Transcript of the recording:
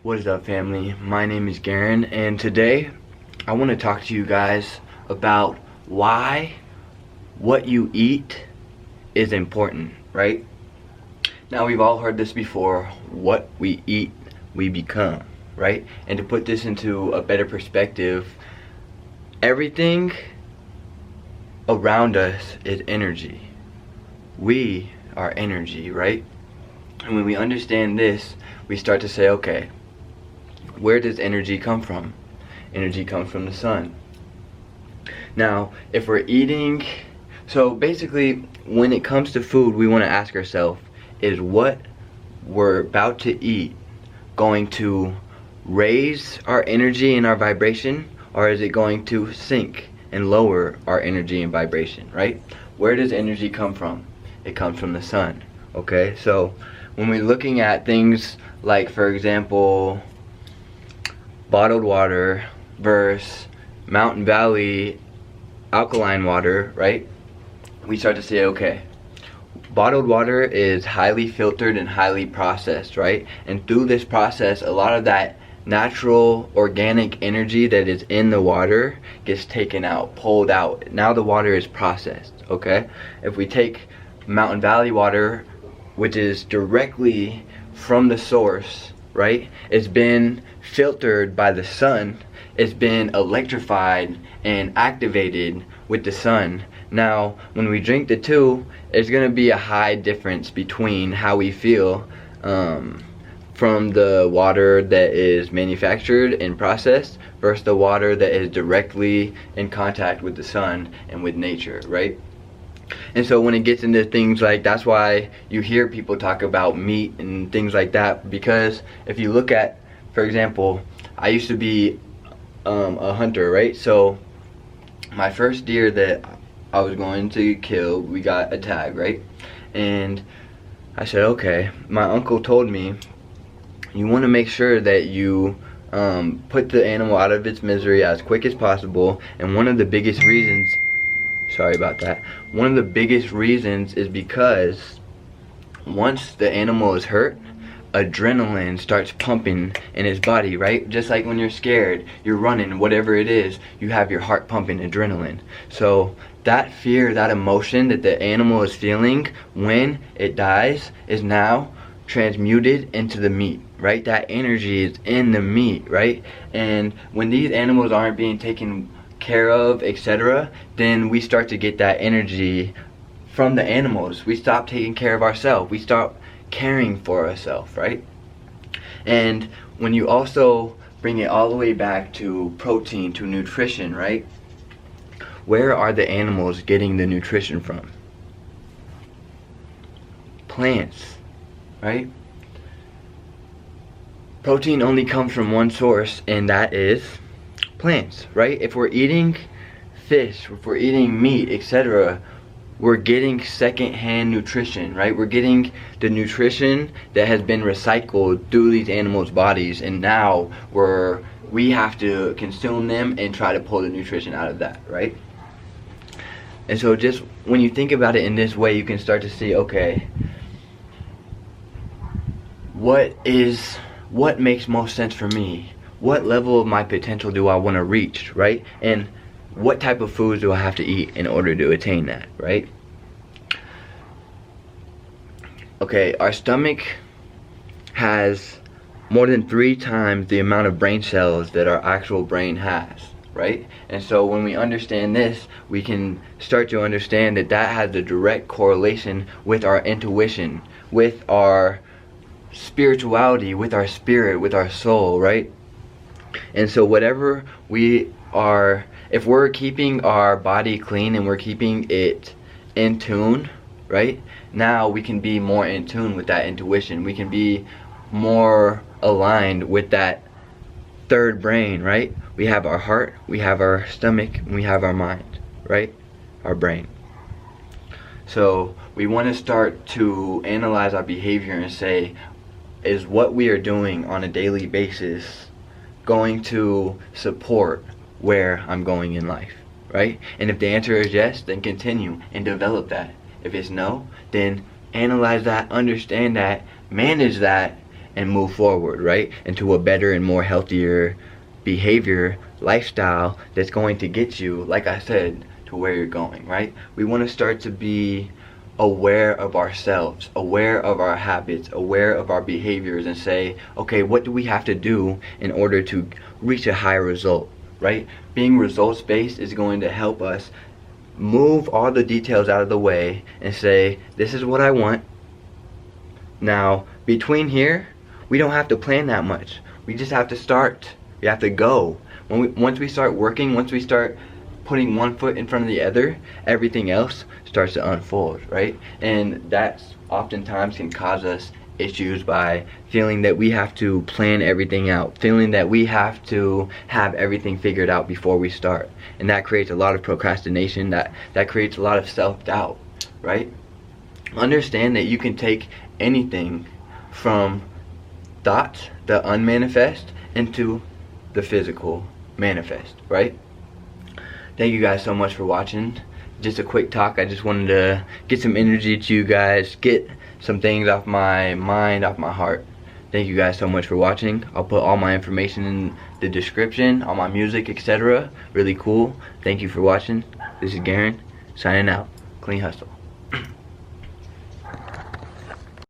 What is up, family? My name is Garen, and today I want to talk to you guys about why what you eat is important, right? Now, we've all heard this before: what we eat, we become, right? And to put this into a better perspective, everything around us is energy. We are energy, right? And when we understand this, we start to say, okay, where does energy come from? Energy comes from the sun. Now, if we're eating, so basically, when it comes to food, we want to ask ourselves, is what we're about to eat going to raise our energy and our vibration, or is it going to sink and lower our energy and vibration, right? Where does energy come from? It comes from the sun, okay? So when we're looking at things like, for example, bottled water versus Mountain Valley alkaline water, right? We start to say, okay, bottled water is highly filtered and highly processed, right? And through this process, a lot of that natural organic energy that is in the water gets taken out, pulled out. Now the water is processed, okay? If we take Mountain Valley water, which is directly from the source, right? It's been filtered by the sun. It's been electrified and activated with the sun. Now, when we drink the two, there's gonna be a high difference between how we feel from the water that is manufactured and processed versus the water that is directly in contact with the sun and with nature, right? And so when it gets into things like, that's why you hear people talk about meat and things like that, because if you look at, for example, I used to be a hunter, right? So my first deer that I was going to kill, we got a tag, right? And I said, okay, my uncle told me, you want to make sure that you put the animal out of its misery as quick as possible. And one of the biggest reasons, sorry about that, one of the biggest reasons is because once the animal is hurt, adrenaline starts pumping in his body, right? Just like when you're scared, you're running, whatever it is, you have your heart pumping adrenaline. So that fear, that emotion that the animal is feeling when it dies is now transmuted into the meat, right? That energy is in the meat, right? And when these animals aren't being taken care of, etc., then we start to get that energy from the animals. We stop taking care of ourselves. We stop caring for ourselves, right? And when you also bring it all the way back to protein, to nutrition, right? Where are the animals getting the nutrition from? Plants, right? Protein only comes from one source, and that is plants, right? If we're eating fish, if we're eating meat, etc., we're getting secondhand nutrition, right? We're getting the nutrition that has been recycled through these animals' bodies, and now we have to consume them and try to pull the nutrition out of that, right? And so just when you think about it in this way, you can start to see, okay, what makes most sense for me? What level of my potential do I want to reach, right? And what type of foods do I have to eat in order to attain that, right? Okay, our stomach has more than 3 times the amount of brain cells that our actual brain has, right? And so when we understand this, we can start to understand that that has a direct correlation with our intuition, with our spirituality, with our spirit, with our soul, right? And so whatever we are, if we're keeping our body clean and we're keeping it in tune, right? Now we can be more in tune with that intuition. We can be more aligned with that third brain, right? We have our heart, we have our stomach, and we have our mind, right? Our brain. So we want to start to analyze our behavior and say, is what we are doing on a daily basis going to support where I'm going in life, right? And if the answer is yes, then continue and develop that. If it's no, then analyze that, understand that, manage that, and move forward, right? Into a better and more healthier behavior, lifestyle that's going to get you, like I said, to where you're going, right? We want to start to be aware of ourselves, aware of our habits, aware of our behaviors, and say, okay, what do we have to do in order to reach a higher result, right? Being results based is going to help us move all the details out of the way and say, this is what I want. Now, between here, we don't have to plan that much. We just have to start. We have to go. Once we start working, once we start putting one foot in front of the other, everything else starts to unfold, right? And that's oftentimes can cause us issues by feeling that we have to plan everything out, feeling that we have to have everything figured out before we start. And that creates a lot of procrastination, that creates a lot of self-doubt, right? Understand that you can take anything from thoughts, the unmanifest, into the physical manifest, right? Thank you guys so much for watching. Just a quick talk. I just wanted to get some energy to you guys, get some things off my mind, off my heart. Thank you guys so much for watching. I'll put all my information in the description, all my music, etc. Really cool. Thank you for watching. This is Garen, signing out. Clean Hustle.